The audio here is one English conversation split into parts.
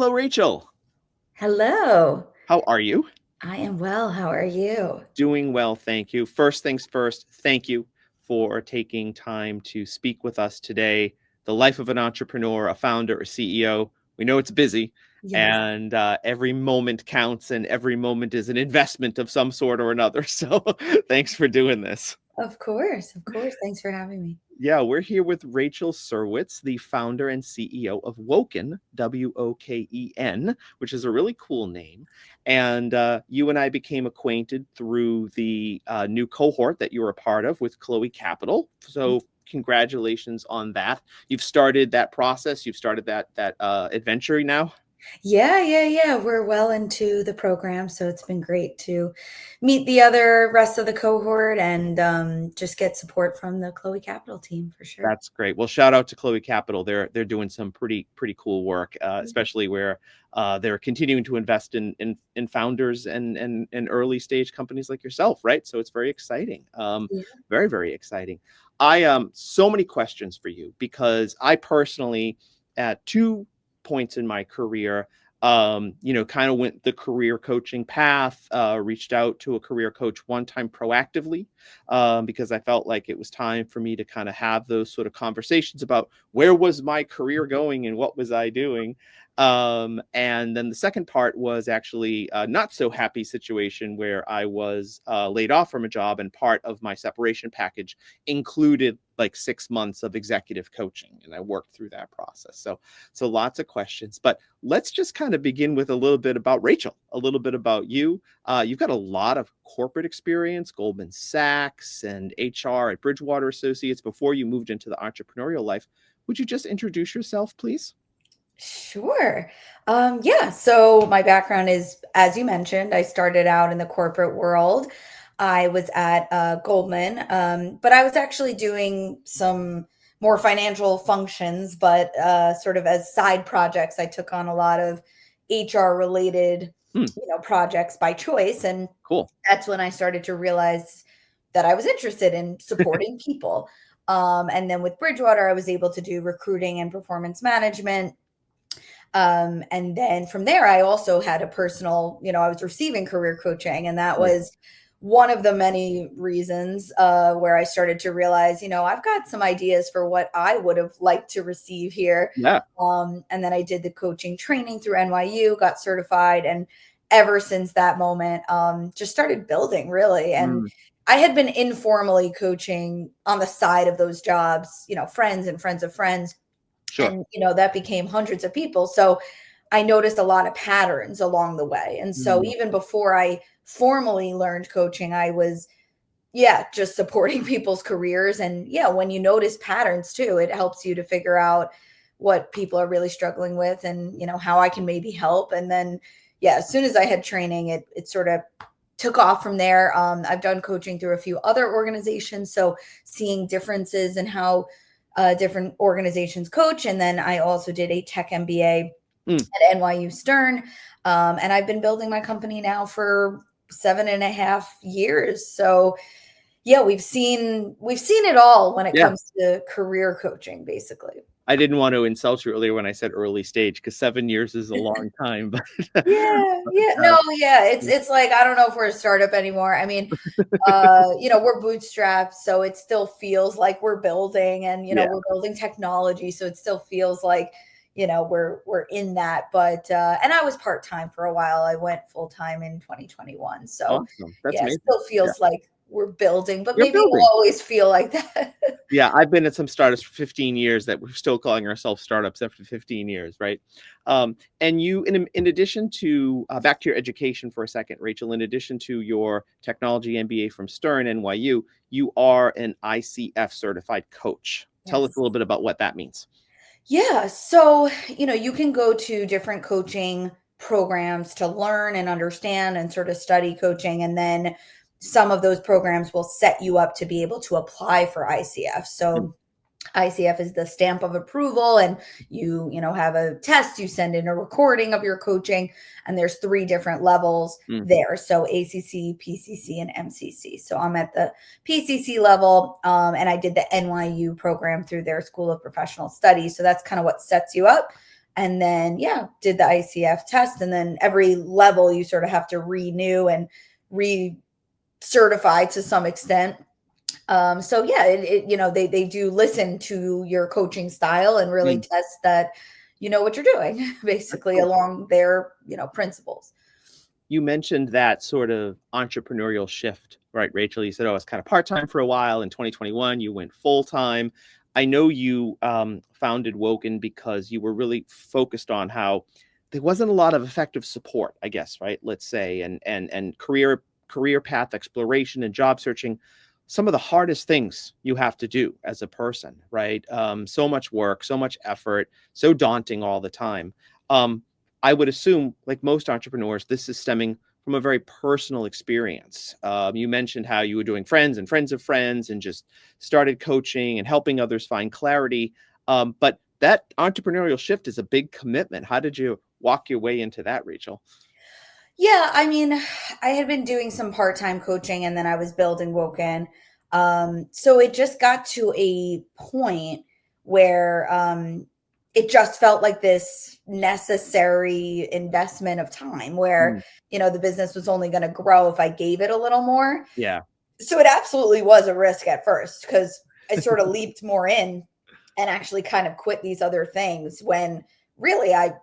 Hello, Rachel. Hello. How are you? I am well. How are you? Doing well, thank you. First things first, thank you for taking time to speak with us today. The life of an entrepreneur, a founder, a CEO. We know it's busy, Yes, and every moment counts, and every moment is an investment of some sort or another. So, thanks for doing this. of course. Of course. Thanks for having me. Yeah, we're here with Rachel Serwetz, the founder and CEO of WOKEN, WOKEN, which is a really cool name. And you and I became acquainted through the new cohort that you were a part of with Chloe Capital. So congratulations on that. You've started that process. You've started that adventure now. Yeah. We're well into the program, so it's been great to meet the other rest of the cohort and just get support from the Chloe Capital team for sure. That's great. Well, shout out to Chloe Capital. They're doing some pretty cool work, especially where they're continuing to invest in founders and early stage companies like yourself, right? So it's very exciting. Yeah. Very exciting. I so many questions for you because I personally, at 2 points in my career, kind of went the career coaching path. Reached out to a career coach one time proactively because I felt like it was time for me to kind of have those sort of conversations about where was my career going and what was I doing. And then the second part was actually a not so happy situation where I was laid off from a job, and part of my separation package included like 6 months of executive coaching, and I worked through that process. So lots of questions, but let's just kind of begin with a little bit about Rachel, a little bit about you. You've got a lot of corporate experience, Goldman Sachs and HR at Bridgewater Associates before you moved into the entrepreneurial life. Would you just introduce yourself, please? Sure. Yeah. So my background is, as you mentioned, I started out in the corporate world. I was at Goldman, but I was actually doing some more financial functions, but sort of as side projects. I took on a lot of HR related, Hmm, projects by choice, and cool. that's when I started to realize that I was interested in supporting people. And then with Bridgewater, I was able to do recruiting and performance management, and then from there, I also had a personal, I was receiving career coaching, and that Right. was one of the many reasons where I started to realize, I've got some ideas for what I would have liked to receive here. Yeah. And then I did the coaching training through NYU, got certified, and ever since that moment, just started building really. And Mm, I had been informally coaching on the side of those jobs, friends and friends of friends, sure. and that became hundreds of people. So I noticed a lot of patterns along the way, and so Mm, even before I formally learned coaching, I was, yeah, just supporting people's careers. And yeah, when you notice patterns too, it helps you to figure out what people are really struggling with, and how I can maybe help. And then yeah, as soon as I had training, it sort of took off from there. I've done coaching through a few other organizations, so seeing differences in how different organizations coach. And then I also did a tech MBA mm. at NYU Stern, and I've been building my company now for 7.5 years. So yeah, we've seen it all when it Yeah. comes to career coaching, basically. I didn't want to insult you earlier when I said early stage because 7 years is a long time, but Yeah, uh, no, yeah, it's like I don't know if we're a startup anymore. I mean, we're bootstrapped, so it still feels like we're building, and yeah, we're building technology, so it still feels like we're in that. But and I was part time for a while. I went full time in 2021, so awesome. That's yeah, it amazing. still Yeah, feels like we're building, but you're maybe it'll building. always feel like that. Yeah, I've been at some startups for 15 years that we're still calling ourselves startups after 15 years, right? And you, in addition to, back to your education for a second, Rachel, in addition to your technology MBA from Stern NYU, you are an ICF certified coach. Tell us a Yes. little bit about what that means. Yeah. So, you can go to different coaching programs to learn and understand and sort of study coaching. And then some of those programs will set you up to be able to apply for ICF. Mm, So, ICF is the stamp of approval, and you have a test, you send in a recording of your coaching, and there's three different levels mm, there. So ACC, PCC, and MCC. So I'm at the PCC level, and I did the NYU program through their School of Professional Studies. So that's kind of what sets you up. And then, did the ICF test. And then every level you sort of have to renew and recertify to some extent. So yeah, they do listen to your coaching style and really Mm, test that you know what you're doing, that's basically cool. along their, principles. You mentioned that sort of entrepreneurial shift, right, Rachel? You said, oh, it's kind of part-time for a while. In 2021, you went full-time. I know you founded Woken because you were really focused on how there wasn't a lot of effective support, I guess, right? Let's say, and career path exploration and job searching, some of the hardest things you have to do as a person, right? So much work, so much effort, so daunting all the time. I would assume, like most entrepreneurs, this is stemming from a very personal experience. You mentioned how you were doing friends and friends of friends and just started coaching and helping others find clarity. But that entrepreneurial shift is a big commitment. How did you walk your way into that, Rachel? Yeah, I mean, I had been doing some part-time coaching and then I was building Woken. So it just got to a point where it just felt like this necessary investment of time where, Mm, the business was only going to grow if I gave it a little more. yeah, So it absolutely was a risk at first because I sort of leaped more in and actually kind of quit these other things when really I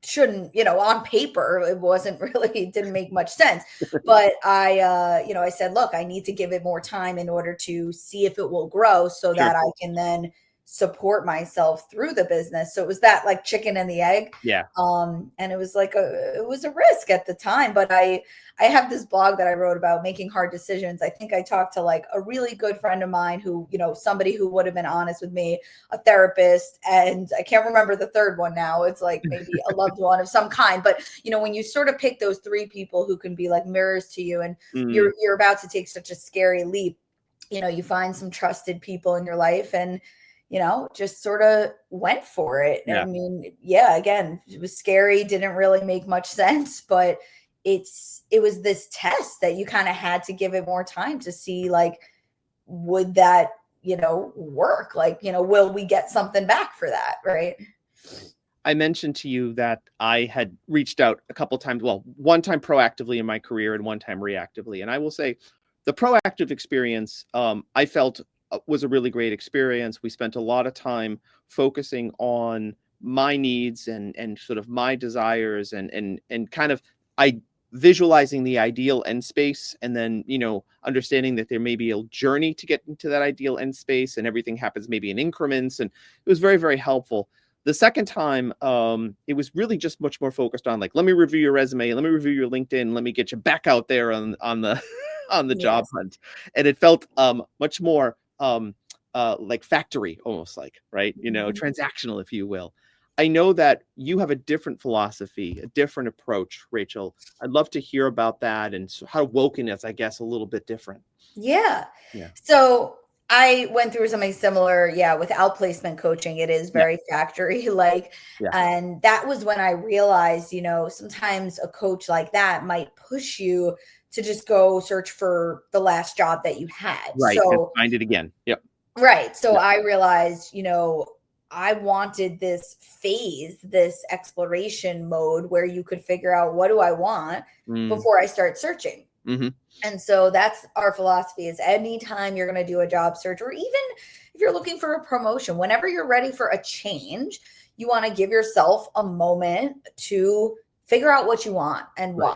shouldn't, on paper it wasn't really, it didn't make much sense. But I said, look, I need to give it more time in order to see if it will grow so sure. that I can then support myself through the business. So it was that like chicken and the egg. Yeah. And it was like it was a risk at the time, but I have this blog that I wrote about making hard decisions. I think I talked to like a really good friend of mine who, somebody who would have been honest with me, a therapist, and I can't remember the third one now. It's like maybe a loved one of some kind. But when you sort of pick those three people who can be like mirrors to you, and Mm, you're about to take such a scary leap, you find some trusted people in your life and just sort of went for it. I yeah. mean, yeah, again, it was scary, didn't really make much sense, but it was this test that you kind of had to give it more time to see, like, would that, work? Like, will we get something back for that? Right. I mentioned to you that I had reached out a couple times, well, one time proactively in my career and one time reactively. And I will say the proactive experience, I felt was a really great experience. We spent a lot of time focusing on my needs and sort of my desires and kind of I visualizing the ideal end space and then, understanding that there may be a journey to get into that ideal end space and everything happens maybe in increments. And it was very, very helpful. The second time, it was really just much more focused on like, let me review your resume, let me review your LinkedIn, let me get you back out there on the on the job Yes. hunt. And it felt much more like factory, almost like, right? Mhm. Transactional, if you will. I know that you have a different philosophy, a different approach, Rachel. I'd love to hear about that and how Woken is, I guess, a little bit different. Yeah. Yeah. So I went through something similar. Yeah. With outplacement coaching, it is Yeah. very factory like. Yeah. And that was when I realized, sometimes a coach like that might push you to just go search for the last job that you had. Right. And So, find it again. Yep. right. So Yep. I realized, I wanted this phase, this exploration mode where you could figure out what do I want Mm, before I start searching. hmm. And so that's our philosophy is anytime you're going to do a job search or even if you're looking for a promotion, whenever you're ready for a change, you want to give yourself a moment to figure out what you want and why.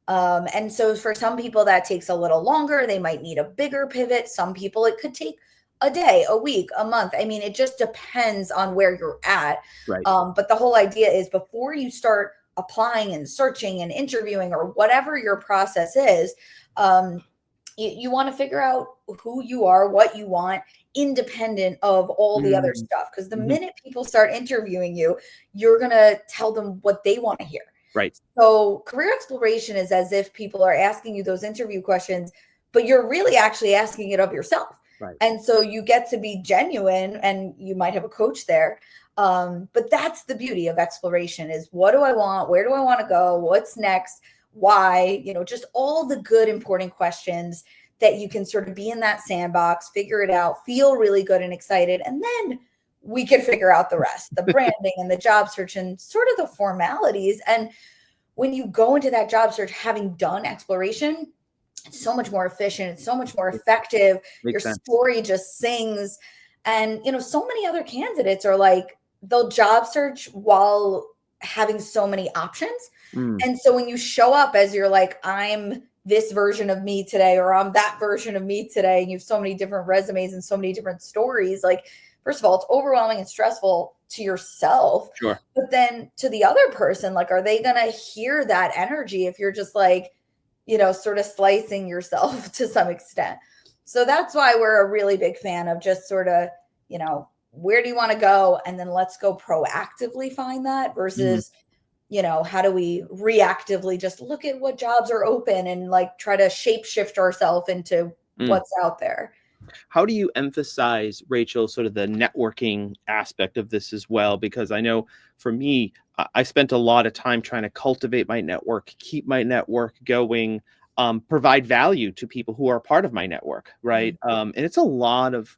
Right. And so for some people that takes a little longer, they might need a bigger pivot. Some people it could take a day, a week, a month. I mean, it just depends on where you're at. Right. But the whole idea is before you start applying and searching and interviewing or whatever your process is, um, you want to figure out who you are, what you want, independent of all the other Mm, stuff. Because the mhm. minute people start interviewing you, you're going to tell them what they want to hear. Right. So career exploration is as if people are asking you those interview questions, but you're really actually asking it of yourself. Right. And so you get to be genuine and you might have a coach there. But that's the beauty of exploration is what do I want? Where do I want to go? What's next? Why? Just all the good, important questions that you can sort of be in that sandbox, figure it out, feel really good and excited. And then we could figure out the rest, the branding and the job search and sort of the formalities. And when you go into that job search having done exploration, it's so much more efficient. It's so much more effective. Your Makes sense. story just sings. And, so many other candidates are like, they'll job search while having so many options. And so when you show up as you're like, I'm this version of me today, or I'm that version of me today, and you have so many different resumes and so many different stories, like, first of all, it's overwhelming and stressful to yourself. Sure. But then to the other person, like, are they going to hear that energy if you're just like, sort of slicing yourself to some extent? So that's why we're a really big fan of just sort of, where do you want to go? And then let's go proactively find that versus, how do we reactively just look at what jobs are open and like try to shape shift ourselves into what's out there. How do you emphasize, Rachel, sort of the networking aspect of this as well? Because I know for me, I spent a lot of time trying to cultivate my network, keep my network going, provide value to people who are part of my network, right? And it's a lot of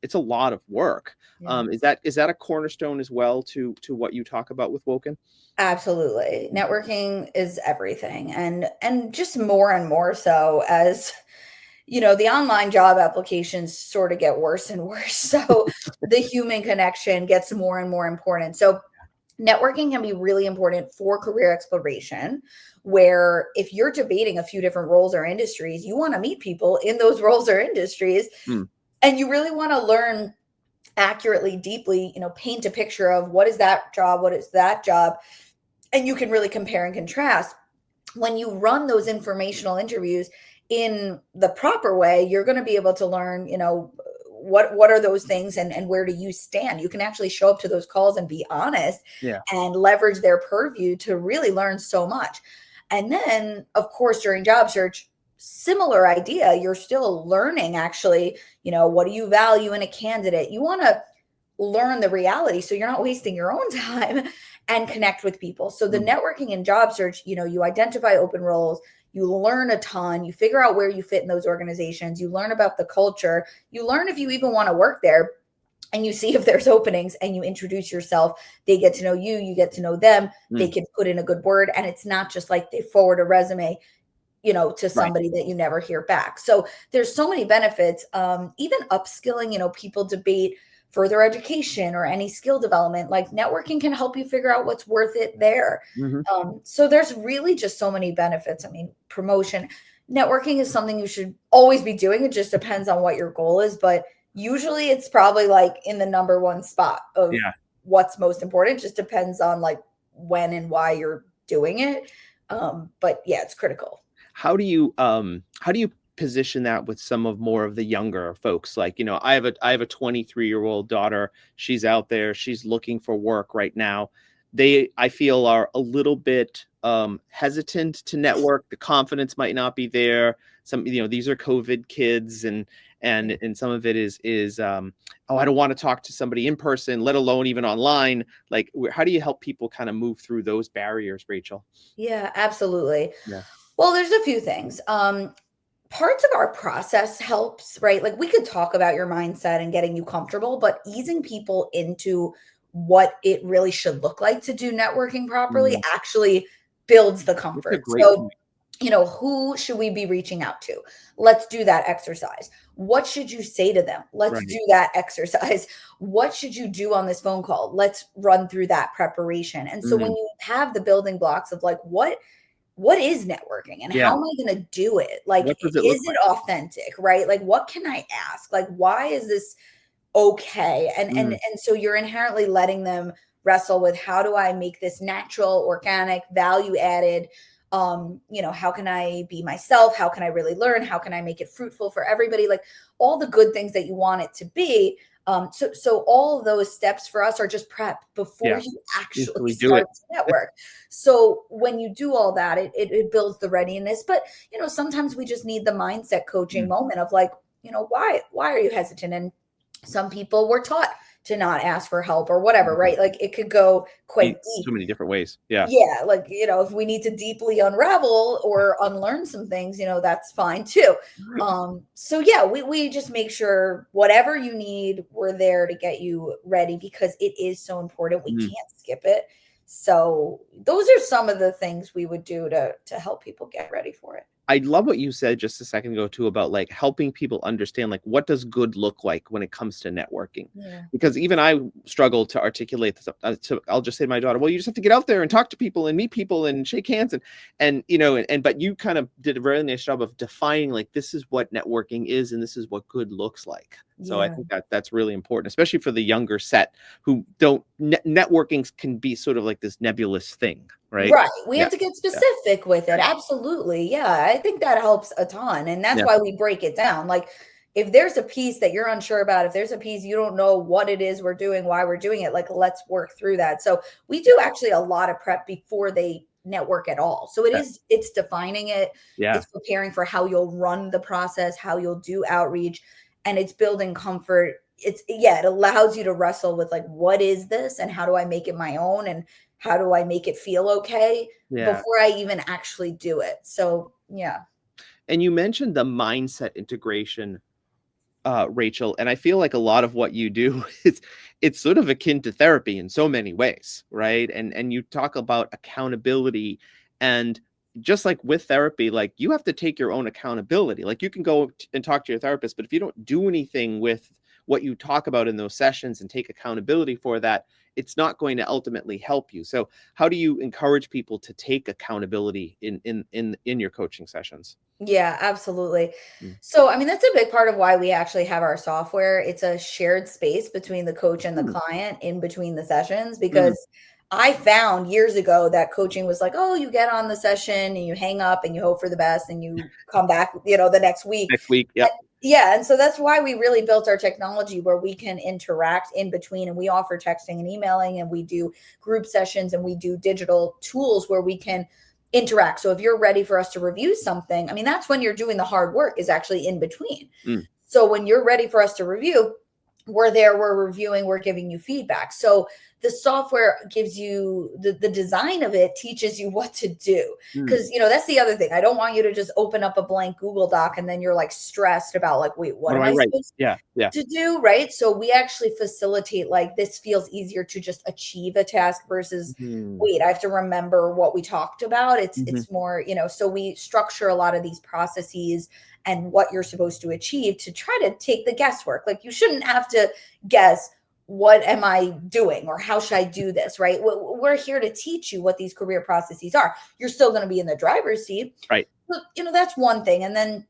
work. Yeah. Is that a cornerstone as well to what you talk about with WOKEN? Absolutely. Networking is everything. And just more and more so as the online job applications sort of get worse and worse. So the human connection gets more and more important. So networking can be really important for career exploration, where if you're debating a few different roles or industries, you want to meet people in those roles or industries, and you really want to learn accurately, deeply, paint a picture of what is that job, what is that job, and you can really compare and contrast. When you run those informational interviews in the proper way, you're going to be able to learn, what are those things and where do you stand? You can actually show up to those calls and be honest and leverage their purview to really learn so much. And then, of course, during job search, similar idea, you're still learning actually, what do you value in a candidate? You want to learn the reality so you're not wasting your own time and connect with people. So the networking in job search, you identify open roles, you learn a ton, you figure out where you fit in those organizations, you learn about the culture, you learn if you even want to work there, and you see if there's openings and you introduce yourself. They get to know you, you get to know them, they can put in a good word, and it's not just like they forward a resume to somebody that you never hear back. So there's so many benefits. Even upskilling, people debate further education or any skill development. Like, networking can help you figure out what's worth it there. So there's really just so many benefits. I mean, promotion, networking is something you should always be doing. It just depends on what your goal is, but usually it's probably like in the number one spot of what's most important. It just depends on like when and why you're doing it. But yeah, it's critical. How do you position that with some of more of the younger folks? Like, I have a 23-year-old daughter. She's out there, she's looking for work right now. I feel are a little bit hesitant to network. The confidence might not be there. Some, these are COVID kids, and some of it is I don't want to talk to somebody in person, let alone even online. Like, how do you help people kind of move through those barriers, Rachel? Yeah, absolutely. Yeah. Well, there's a few things. Parts of our process helps, right? Like, we could talk about your mindset and getting you comfortable, but easing people into what it really should look like to do networking properly actually builds the comfort. So, who should we be reaching out to? Let's do that exercise. What should you say to them? Let's do that exercise. What should you do on this phone call? Let's run through that preparation. And so when you have the building blocks of like, what is networking and how am I going to do it? Like, is it authentic, right? Like, what can I ask? Like, why is this okay? And so you're inherently letting them wrestle with, how do I make this natural, organic, value added? How can I be myself? How can I really learn? How can I make it fruitful for everybody? Like, all the good things that you want it to be. So all of those steps for us are just prep before you actually start to network. So when you do all that, it builds the readiness. But, sometimes we just need the mindset coaching moment of like, why are you hesitant? And some people were taught, to not ask for help or whatever, right? Like it could go quite So deep. many different ways. Yeah. Yeah, like, if we need to deeply unravel or unlearn some things, that's fine too. So yeah, we just make sure whatever you need, we're there to get you ready because it is so important. We Mhm. can't skip it. So those are some of the things we would do to help people get ready for it. I love what you said just a second ago too about like helping people understand like what does good look like when it comes to networking. Yeah. Because even I struggle to articulate this. I'll just say to my daughter, "Well, you just have to get out there and talk to people and meet people and shake hands and but you kind of did a very nice job of defining like this is what networking is and this is what good looks like." So I Yeah. think that's really important, especially for the younger set who don't networking can be sort of like this nebulous thing, right? Right. We Yeah. have to get Yeah. specific with it. Right. Absolutely. Yeah. I think that helps a ton. And that's Yeah. why we break it down. Like, if there's a piece that you're unsure about, if there's a piece you don't know what it is we're doing, why we're doing it, like, let's work through that. So we do actually a lot of prep before they network at all. So it's defining it, Yeah. it's preparing for how you'll run the process, how you'll do outreach, and it's building comfort. It allows you to wrestle with like, what is this and how do I make it my own? And how do I make it feel okay Yeah. before I even actually do it? So, yeah. And you mentioned the mindset integration, Rachel, and I feel like a lot of what you do is it's sort of akin to therapy in so many ways, right? And you talk about accountability, and just like with therapy, like you have to take your own accountability. Like you can go and talk to your therapist, but if you don't do anything with what you talk about in those sessions and take accountability for that, it's not going to ultimately help you. So how do you encourage people to take accountability in your coaching sessions? Yeah, absolutely. Mm. So, I mean, that's a big part of why we actually have our software. It's a shared space between the coach and the Mm. client in between the sessions Mhm. because I found years ago that coaching was like, oh, you get on the session and you hang up and you hope for the best and you come back, the next week. Next week. And Yep. yeah, and so that's why we really built our technology where we can interact in between and we offer texting and emailing and we do group sessions and we do digital tools where we can interact. So if you're ready for us to review something, I mean, that's when you're doing the hard work is actually in between. Mm. So when you're ready for us to review, we're there, we're reviewing, we're giving you feedback. So the software gives you the design of it teaches you what to do. Mm. Because that's the other thing. I don't want you to just open up a blank Google Doc and then you're like stressed about like, wait, what What do am I I write? supposed Yeah. Yeah. to do, right? So we actually facilitate like this feels easier to just achieve a task versus Mhm. wait, I have to remember what we talked about. It's Mhm. it's more, so we structure a lot of these processes and what you're supposed to achieve to try to take the guesswork. Like you shouldn't have to guess what am I doing or how should I do this, right? We're here to teach you what these career processes are. You're still going to be in the driver's seat. Right. But, that's one thing. And then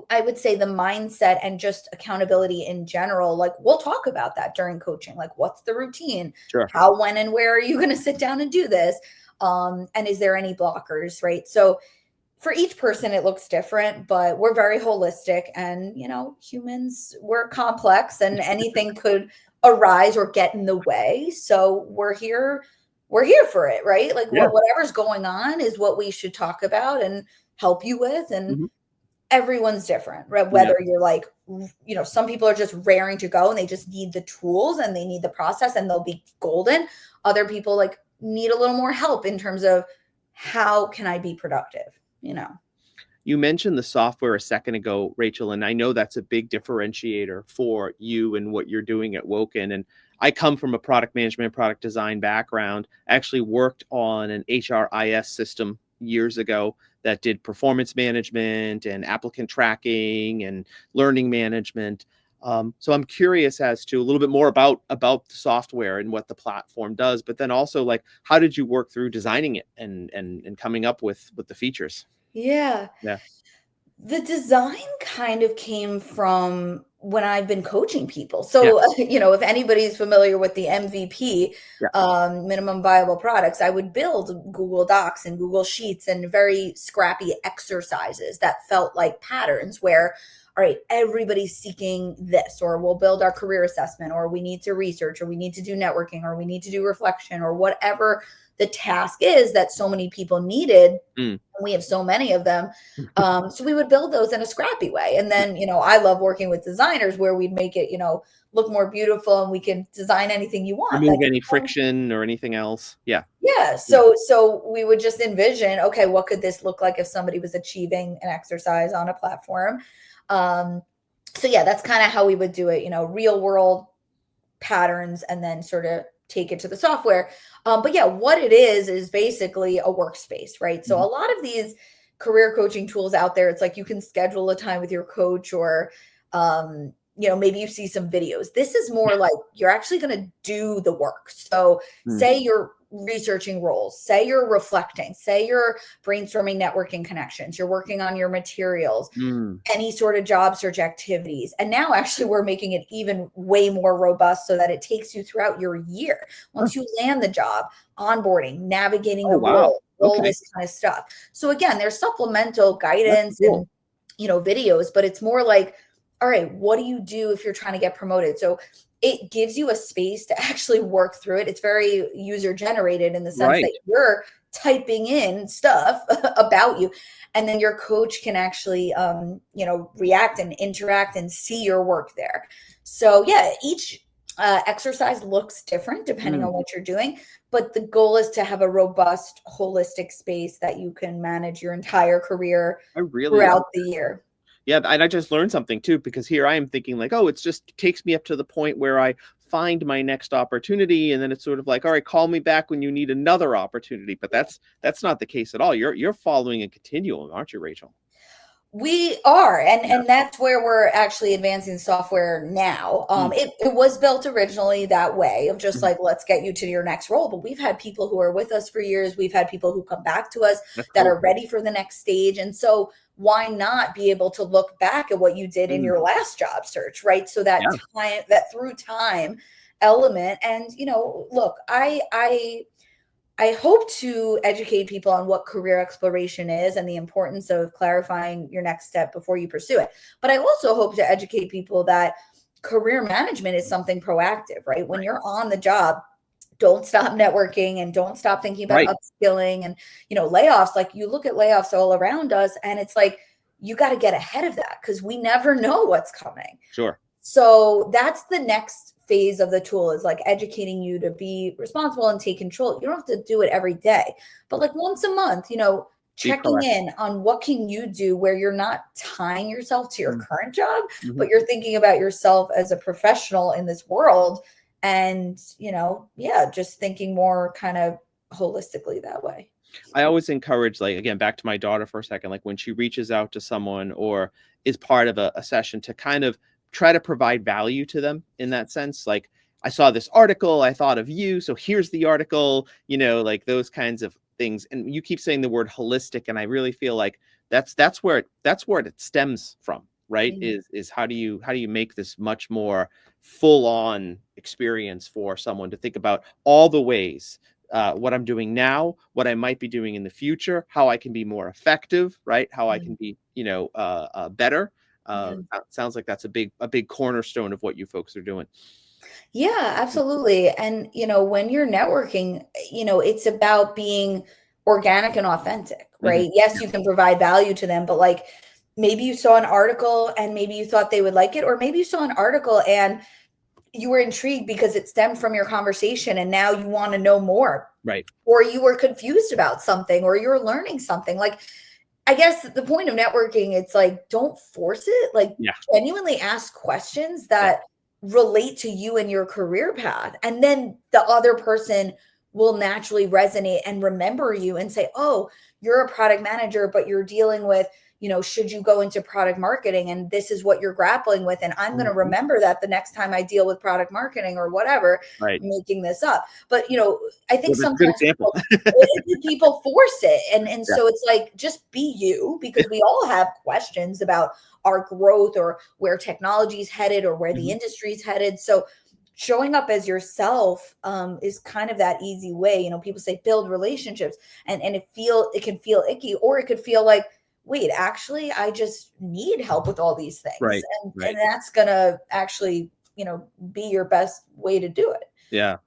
I would say the mindset and just accountability in general, like we'll talk about that during coaching. Like, what's the routine? Sure. How, when, and where are you going to sit down and do this? And is there any blockers, right? So for each person, it looks different, but we're very holistic and, humans, we're complex and anything could arise or get in the way. So we're here for it, right? Like Yeah. whatever's going on is what we should talk about and help you with. And Mhm. everyone's different, right? Yeah. Whether you're like, some people are just raring to go and they just need the tools and they need the process and they'll be golden. Other people like need a little more help in terms of how can I be productive. You mentioned the software a second ago, Rachel, and I know that's a big differentiator for you and what you're doing at Woken. And I come from a product management, product design background. I actually worked on an HRIS system years ago that did performance management and applicant tracking and learning management. So I'm curious as to a little bit more about the software and what the platform does, but then also like how did you work through designing it and coming up with the features? Yeah. Yeah. The design kind of came from when I've been coaching people. Yeah. So, if anybody's familiar with the MVP, Yeah. minimum viable products, I would build Google Docs and Google Sheets and very scrappy exercises that felt like patterns where all right, everybody's seeking this, or we'll build our career assessment, or we need to research, or we need to do networking, or we need to do reflection, or whatever the task is that so many people needed. Mm. We have so many of them. So we would build those in a scrappy way. And then, I love working with designers where we'd make it, look more beautiful, and we can design anything you want. Remove any friction or anything else. Yeah. Yeah. So we would just envision, okay, what could this look like if somebody was achieving an exercise on a platform? So yeah, that's kind of how we would do it, real world patterns, and then sort of take it to the software. But yeah, what it is basically a workspace, right? So a lot of these career coaching tools out there, it's like you can schedule a time with your coach, or maybe you see some videos. This is more like you're actually going to do the work. So say you're researching roles, say you're reflecting, say you're brainstorming networking connections, you're working on your materials, any sort of job search activities. And now actually we're making it even way more robust so that it takes you throughout your year. Once you land the job, onboarding, navigating the role, all this kind of stuff. So again, there's supplemental guidance and, videos, but it's more like, all right, what do you do if you're trying to get promoted? So it gives you a space to actually work through it. It's very user generated in the sense that you're typing in stuff about you, and then your coach can actually, react and interact and see your work there. So yeah, each exercise looks different depending on what you're doing, but the goal is to have a robust, holistic space that you can manage your entire career throughout the year. Yeah, and I just learned something too, because here I am thinking like, oh, it's just takes me up to the point where I find my next opportunity, and then it's sort of like, all right, call me back when you need another opportunity. But that's not the case at all. You're following a continuum, aren't you, Rachel? We are, and that's where we're actually advancing software now. It was built originally that way of just like, let's get you to your next role. But we've had people who are with us for years. We've had people who come back to us that are ready for the next stage. And so why not be able to look back at what you did in your last job search, right? So that time, that through time element. And, look, I hope to educate people on what career exploration is and the importance of clarifying your next step before you pursue it. But I also hope to educate people that career management is something proactive, right? When you're on the job, don't stop networking and don't stop thinking about upskilling and, layoffs. Like, you look at layoffs all around us, and it's like, you got to get ahead of that because we never know what's coming. Sure. So that's the next phase of the tool, is like educating you to be responsible and take control. You don't have to do it every day, but like once a month, checking in on what can you do where you're not tying yourself to your current job, but you're thinking about yourself as a professional in this world. And, just thinking more kind of holistically that way. I always encourage, like, again, back to my daughter for a second, like when she reaches out to someone or is part of a session, to kind of try to provide value to them in that sense. Like, I saw this article, I thought of you, so here's the article, like those kinds of things. And you keep saying the word holistic, and I really feel like that's where it stems from, right? Is how do you make this much more full on experience for someone to think about all the ways, what I'm doing now, what I might be doing in the future, how I can be more effective, right? How I can be, better. Sounds like that's a big cornerstone of what you folks are doing. Yeah, absolutely. And, when you're networking, it's about being organic and authentic, right? Yes, you can provide value to them, but like, maybe you saw an article and maybe you thought they would like it, or maybe you saw an article and you were intrigued because it stemmed from your conversation and now you want to know more. Right. Or you were confused about something, or you're learning something. Like, I guess the point of networking, it's like, don't force it. Like, genuinely ask questions that relate to you and your career path. And then the other person will naturally resonate and remember you and say, oh, you're a product manager, but you're dealing with, should you go into product marketing, and this is what you're grappling with. And I'm going to remember that the next time I deal with product marketing or whatever, making this up. But, I think sometimes people force it. And so it's like, just be you, because we all have questions about our growth or where technology is headed or where the industry is headed. So showing up as yourself is kind of that easy way. People say build relationships, and it can feel icky, or it could feel like, wait, actually, I just need help with all these things. Right. And Right. that's going to actually, be your best way to do it. Yeah.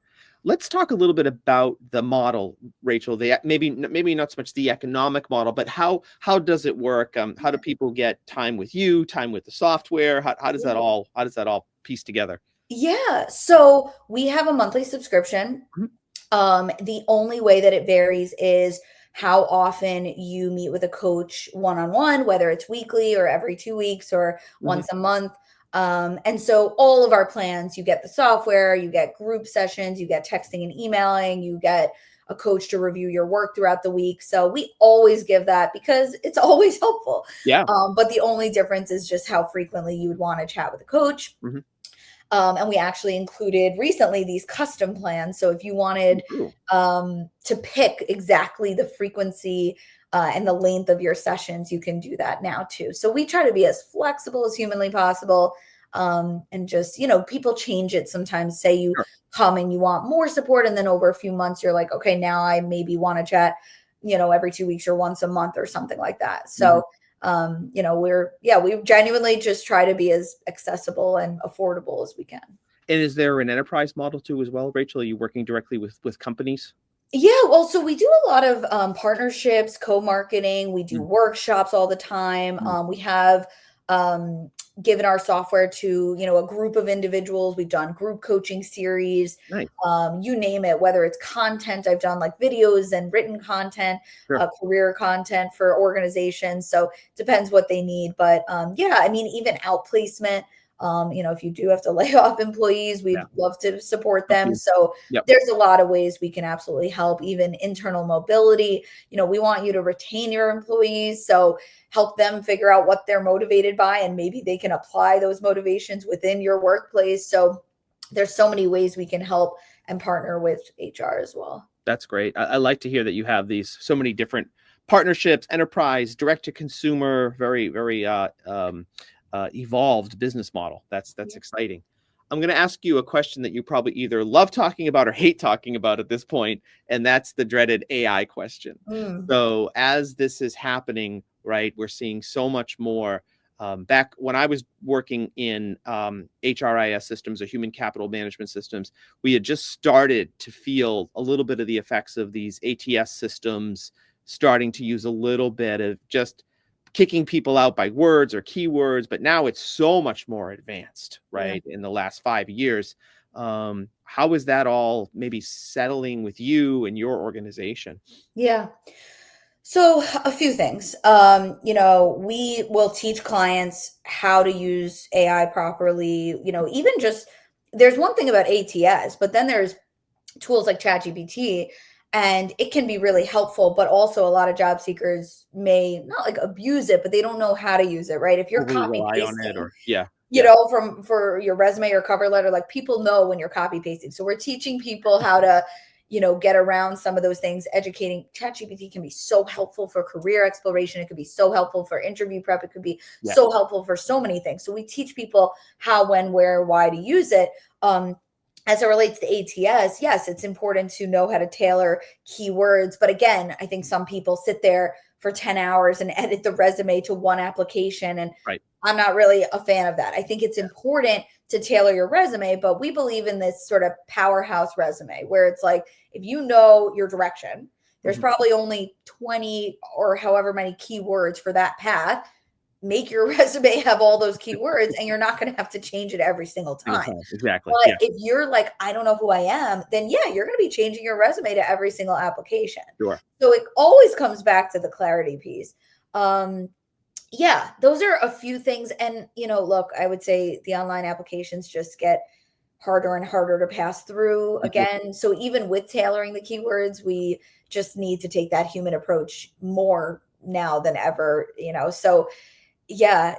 Let's talk a little bit about the model, Rachel. Maybe not so much the economic model, but how does it work? How do people get time with you, time with the software? How does that all piece together? Yeah. So we have a monthly subscription. Mhm. The only way that it varies is how often you meet with a coach one on one, whether it's weekly or every 2 weeks or Mhm. once a month. And so all of our plans, you get the software, you get group sessions, you get texting and emailing, you get a coach to review your work throughout the week. So we always give that because it's always helpful. Yeah. But the only difference is just how frequently you would want to chat with a coach. Mhm. And we actually included recently these custom plans. So if you wanted Ooh. to pick exactly the frequency and the length of your sessions, you can do that now too. So we try to be as flexible as humanly possible. And just, people change it sometimes. Say you Sure. come and you want more support, and then over a few months, you're like, okay, now I maybe want to chat, every 2 weeks or once a month or something like that. Mhm. So we genuinely just try to be as accessible and affordable as we can. And is there an enterprise model too as well, Rachel? Are you working directly with companies? Yeah, well, so we do a lot of partnerships, co-marketing. We do Mm. workshops all the time. Mm. We have um, given our software to a group of individuals. We've done group coaching series. Nice. You name it. Whether it's content, I've done like videos and written content, Sure. career content for organizations. So depends what they need. But yeah, I mean, even outplacement. If you do have to lay off employees, we'd Yeah. love to support Help them. you. So Yep. there's a lot of ways we can absolutely help, even internal mobility. We want you to retain your employees. So help them figure out what they're motivated by, and maybe they can apply those motivations within your workplace. So there's so many ways we can help and partner with HR as well. That's great. I like to hear that you have these so many different partnerships, enterprise, direct to consumer, very, very evolved business model. That's Yeah. exciting. I'm going to ask you a question that you probably either love talking about or hate talking about at this point, and that's the dreaded AI question. Mm, So as this is happening, right, we're seeing so much more. Back when I was working in HRIS systems or human capital management systems, we had just started to feel a little bit of the effects of these ATS systems starting to use a little bit of just kicking people out by words or keywords. But now it's so much more advanced, yeah. right? In the last 5 years. How is that all maybe settling with you and your organization? Yeah. So a few things. We will teach clients how to use AI properly. Even just there's one thing about ATS, but then there's tools like ChatGPT, and it can be really helpful. But also, a lot of job seekers may not like abuse it, but they don't know how to use it. Right? If you're Overly copy rely on it, pasting, or yeah. from for your resume or cover letter, like people know when you're copy pasting. So we're teaching people how to get around some of those things. Educating. ChatGPT can be so helpful for career exploration. It could be so helpful for interview prep. It could be Yeah. so helpful for so many things. So we teach people how, when, where, why to use it. As it relates to ATS, yes, it's important to know how to tailor keywords. But again, I think some people sit there for 10 hours and edit the resume to one application. And Right. I'm not really a fan of that. I think it's important to tailor your resume, but we believe in this sort of powerhouse resume where it's like, if you know your direction, there's Mhm. probably only 20 or however many keywords for that path. Make your resume have all those keywords, and you're not going to have to change it every single Single time. time. Exactly. But Yeah. if you're like, I don't know who I am, then yeah, you're going to be changing your resume to every single application. Sure. So it always comes back to the clarity piece. Yeah, those are a few things. And, look, I would say the online applications just get harder and harder to pass through They do. again. So even with tailoring the keywords, we just need to take that human approach more now than ever. So yeah,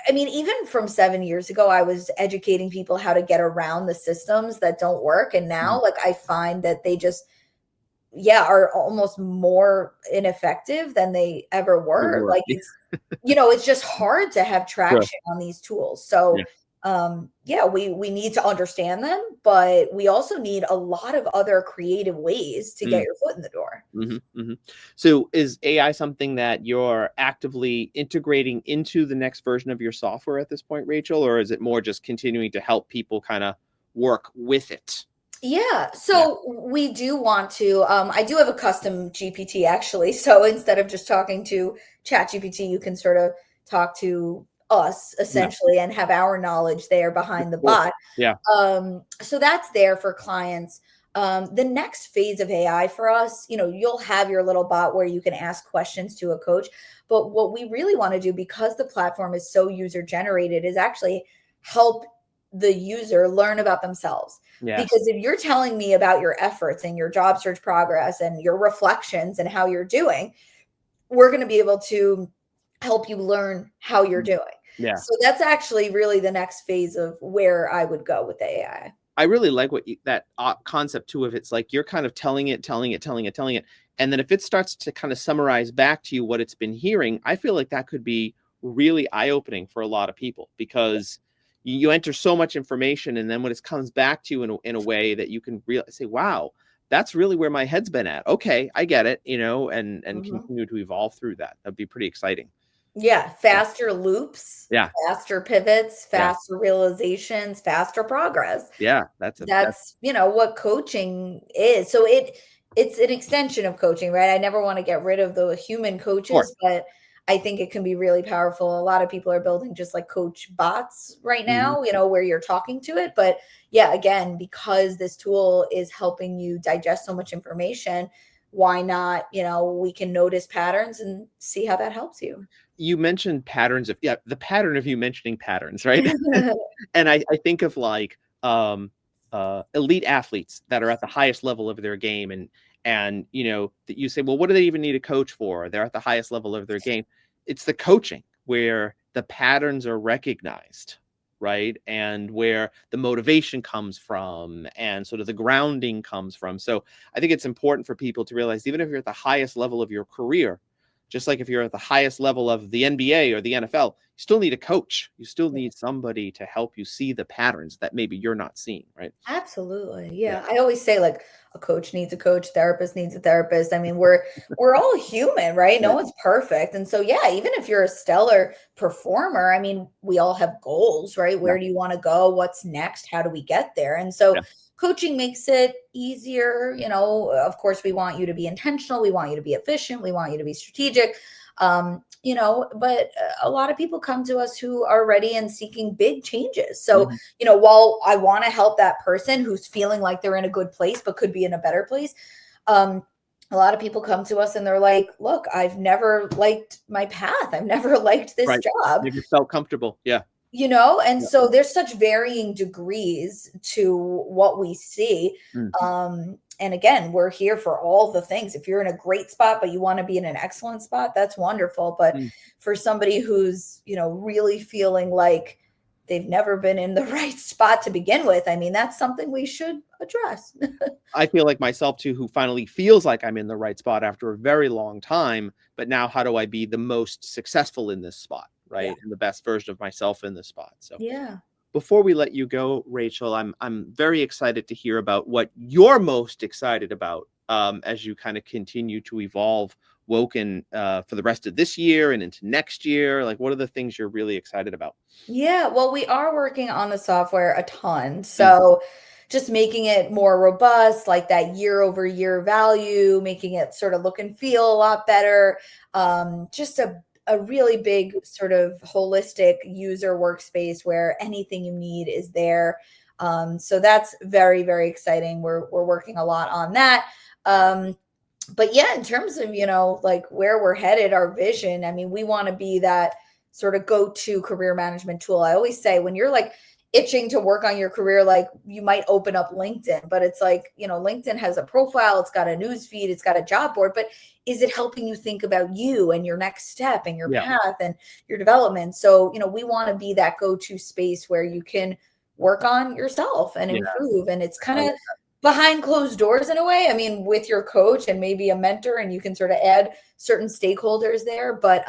I mean, even from 7 years ago, I was educating people how to get around the systems that don't work. And Mhm. now, like, I find that they just, yeah, are almost more ineffective than they ever They were. were. Like, it's just hard to have Sure. traction on these tools. So, Yeah. yeah, we need to understand them, but we also need a lot of other creative ways to get Mm. your foot in the door. So is AI something that you're actively integrating into the next version of your software at this point, Rachel, or is it more just continuing to help people kind of work with it? Yeah, Yeah. so we do want to. I do have a custom GPT actually. So instead of just talking to Chat GPT, you can sort of talk to us Yeah. essentially and have our knowledge there behind the Cool. bot. Yeah. So that's there for clients. The next phase of AI for us, you'll have your little bot where you can ask questions to a coach. But what we really want to do, because the platform is so user generated, is actually help the user learn about themselves. Yes. Because if you're telling me about your efforts and your job search progress and your reflections and how you're doing, we're going to be able to help you learn how you're doing. Yeah. So that's actually really the next phase of where I would go with the AI. I really like that concept too, of it's like you're kind of telling it. And then if it starts to kind of summarize back to you what it's been hearing, I feel like that could be really eye-opening for a lot of people, because you enter so much information, and then when it comes back to you in a way that you can say, wow, that's really where my head's been at. Okay, I get it, and Mhm. continue to evolve through that. That'd be pretty exciting. Yeah, Yeah. faster loops, Yeah. faster pivots, Yeah. faster realizations, faster progress. Yeah. That's That's, what coaching is. So it's an extension of coaching, right? I never want to get rid of the human sure. coaches, but I think it can be really powerful. A lot of people are building just like coach bots right Mhm. now, where you're talking to it. But yeah, again, because this tool is helping you digest so much information, why not, we can notice patterns and see how that helps you. You mentioned patterns the pattern of you mentioning patterns, right? And I think of like elite athletes that are at the highest level of their game, and that you say, well, what do they even need a coach for? They're at the highest level of their game. It's the coaching where the patterns are recognized, right? And where the motivation comes from, and sort of the grounding comes from. So I think it's important for people to realize, even if you're at the highest level of your career, just like if you're at the highest level of the NBA or the NFL, you still need a coach. You still need somebody to help you see the patterns that maybe you're not seeing, right? Absolutely. Yeah. Yeah. I always say like a coach needs a coach, therapist needs a therapist. I mean, we're all human, right? No Right. one's perfect. And so yeah, even if you're a stellar performer, I mean, we all have goals, right? Yeah. Where do you want to go? What's next? How do we get there? And so Yeah. coaching makes it easier. Of course, we want you to be intentional, we want you to be efficient, we want you to be strategic. But a lot of people come to us who are ready and seeking big changes. So Mhm. while I want to help that person who's feeling like they're in a good place but could be in a better place, um, a lot of people come to us and they're like, look, I've never liked my path. I've never liked this Right. job. Never felt comfortable. Yeah. And Yeah. so there's such varying degrees to what we see. Mm. And again, we're here for all the things. If you're in a great spot but you want to be in an excellent spot, that's wonderful. But Mm. for somebody who's really feeling like they've never been in the right spot to begin with, I mean, that's something we should address. I feel like myself too, who finally feels like I'm in the right spot after a very long time. But now, how do I be the most successful in this spot, Yeah. right? And the best version of myself in this spot. So Yeah. before we let you go, Rachel, I'm very excited to hear about what you're most excited about, as you kind of continue to evolve Woken, for the rest of this year and into next year. Like, what are the things you're really excited about? Yeah, well, we are working on the software a ton. Mm. So just making it more robust, like that year over year value, making it sort of look and feel a lot better. Just a really big sort of holistic user workspace where anything you need is there. So that's very, very exciting. We're working a lot on that. But yeah, in terms of, like where we're headed, our vision, I mean, we want to be that sort of go-to career management tool. I always say when you're like itching to work on your career, like you might open up LinkedIn, but it's like, LinkedIn has a profile, it's got a news feed, it's got a job board, but is it helping you think about you and your next step and your Yeah. path and your development? So, we want to be that go-to space where you can work on yourself and Yeah. improve. And it's kind I of like behind closed doors in a way. I mean, with your coach and maybe a mentor, and you can sort of add certain stakeholders there, but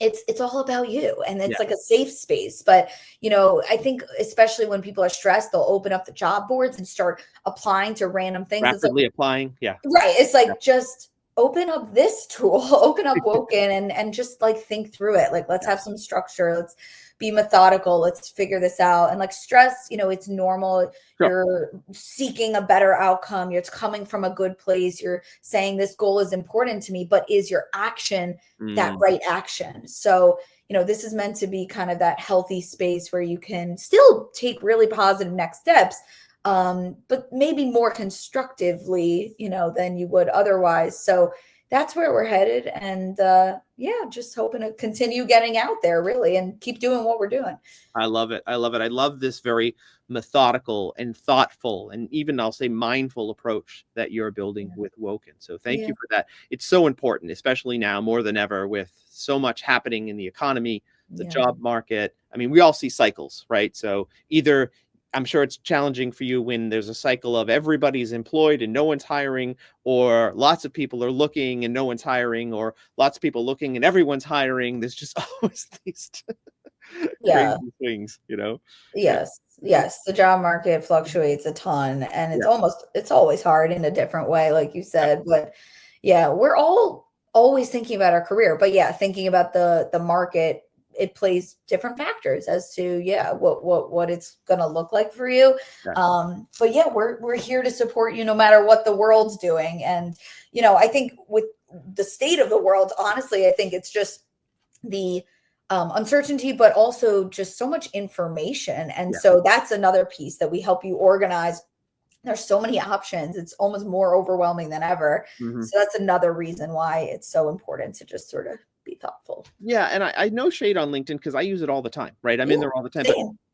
it's all about you, and Yeah. it's like a safe space. But I think especially when people are stressed, they'll open up the job boards and start applying to random things. It's like, Rapidly applying. Yeah. right, it's Yeah. like just open up this tool, open up Woken and just like think through it. Like, let's have some structure. Let's be methodical. Let's figure this out. And like stress, it's normal. Sure. You're seeking a better outcome. It's coming from a good place. You're saying this goal is important to me, but is your action that right action? So, this is meant to be kind of that healthy space where you can still take really positive next steps, but maybe more constructively, than you would otherwise. So that's where we're headed. And just hoping to continue getting out there really and keep doing what we're doing. I love it. I love it. I love this very methodical and thoughtful and even I'll say mindful approach that you're building with Woken. So thank you for that. It's so important, especially now more than ever with so much happening in the economy, the job market. I mean, we all see cycles, right? So either I'm sure it's challenging for you when there's a cycle of everybody's employed and no one's hiring, or lots of people are looking and no one's hiring, or lots of people looking and everyone's hiring. There's just always these crazy swings, Yes. The job market fluctuates a ton and it's always hard in a different way, like you said. But we're all always thinking about our career, but thinking about the market, it plays different factors as to what it's going to look like for you. But we're here to support you no matter what the world's doing. And I think with the state of the world, honestly, I think it's just the uncertainty, but also just so much information. And so that's another piece that we help you organize. There's so many options. It's almost more overwhelming than ever. So that's another reason why it's so important to just sort of be thoughtful. Yeah. And I know Shade on LinkedIn because I use it all the time, right? I'm in there all the time.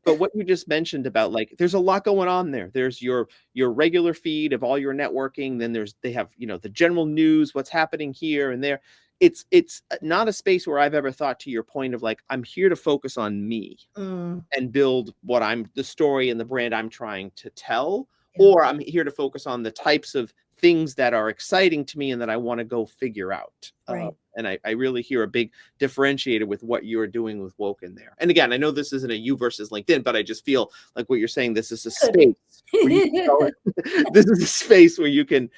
But what you just mentioned about like, there's a lot going on there. There's your regular feed of all your networking. Then they have, the general news, what's happening here and there. It's not a space where I've ever thought, to your point of like, I'm here to focus on me and build the story and the brand I'm trying to tell, or I'm here to focus on the types of things that are exciting to me and that I want to go figure out. Right. And I really hear a big differentiator with what you're doing with Woken there. And again, I know this isn't a you versus LinkedIn, but I just feel like what you're saying, this is a space where you can go, this is a space where you can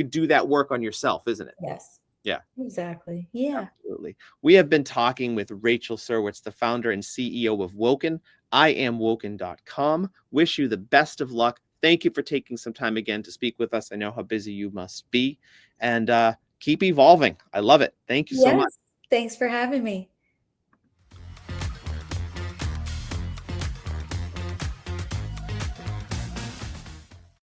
do that work on yourself, isn't it? Yes. Yeah, exactly. Yeah, absolutely. We have been talking with Rachel Serwetz, the founder and CEO of Woken. IamWoken.com. Wish you the best of luck. Thank you for taking some time again to speak with us. I know how busy you must be, and keep evolving. I love it. Thank you so much. Thanks for having me.